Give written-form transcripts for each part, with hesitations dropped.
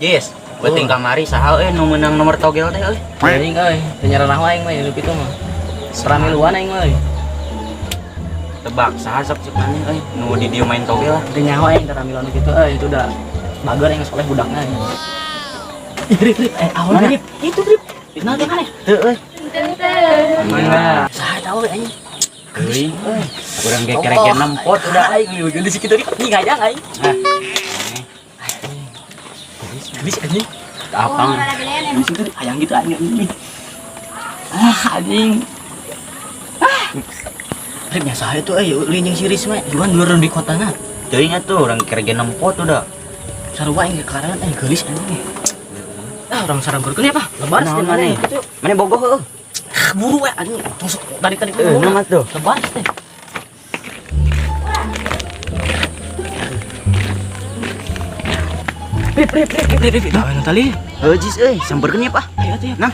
Jis, penting kamari saha nu meunang nomor togel teh euy. Aing euy, teu nyaranah wae aing mah hidup itu mah. Pramiluan aing mah euy. Tebak saha sok cek maneh euy nu di dieu main togel lah. Teu nyaho aing pramiluan kitu euy, itu udah bager aing soleh budakna. Ih, Rip, ahon Rip. Itu Rip. Kenal teh maneh? Teu euy. Mana? Saha tahu aing. Euy, urang ge kerek 6 pot udah aing ngeugeun di situ Rip. Ih, ngajang aing. Gelis anjing. Apang. Di situ hayang gitu anjing. Anjing. Rip nya saha itu euy, ulin jeung si Risma juan dulur di kotana. Teuing atuh urang kerek 6 pot udah. Sarua aing kelaran gelis anjing. Orang sarangkeurkeun ya, Pak. Lebar teh maneh. Maneh bogoh heuh. Buru we anjing. Tusuk tarik-tarik Heeh, nama tuh. Lebar teh. Rip. Tahu tali. Heuh Jis euy, sampeurkeun ya Pak. Ayo tuh ya. Nah,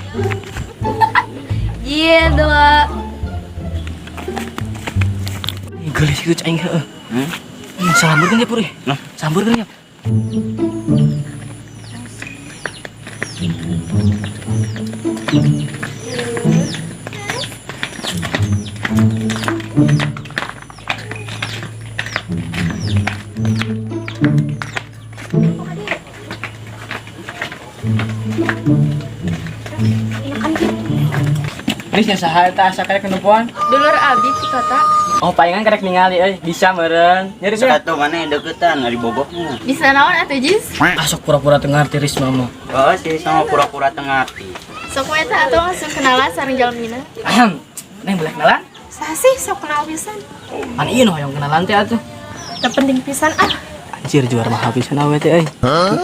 Iya dua. Gelis itu aing heueuh. Salamurkeun ya, Pur. Nah, Samburkeun ya. Ini saha eta asa karek nupuan? Dulur abi di kota. Oh, palingan karek ningali euy, bisa meureun. Nyari sok ya. atuh maneh deukeutan ari bogohna. Bisa naon atuh Jis? Asok pura-pura teu ngarti Risma mah. Oh, sih sama pura-pura tengah hati. Sok we teh atuh langsung kenalan sareng jalmina. Ahem. Neng boleh kenalan? Saha sih sok kenal pisan? Pan ieu noh yang kenalan teh atuh. Teu penting pisan ah. Anjir jual mahal pisan awe teh euy.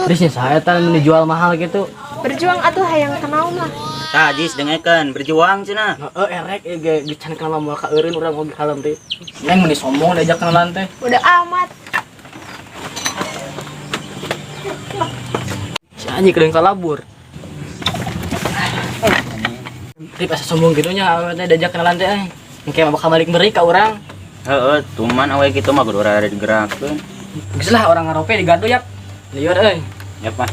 Terus nya saha eta mun dijual mahal gitu? Berjuang atuh hayang kenal mah. Tah Jis dengekeun berjuang cenah. Heeh, erek ge can kenal moal ka eureun urang oge kalem teh. Neng mun sombong diajak kenalan teh. Udah amat. Si anjing kedeung kalabur. Rip asa sombong kitu nya awe teh diajak kenalan teh euy. Engke mah bakal balik meuri ka urang. Heeh, tuman awe kitu mah kudu rada digerakkeun. Geus lah orang ngarope digado yak. Lieur euy. Ya Pak.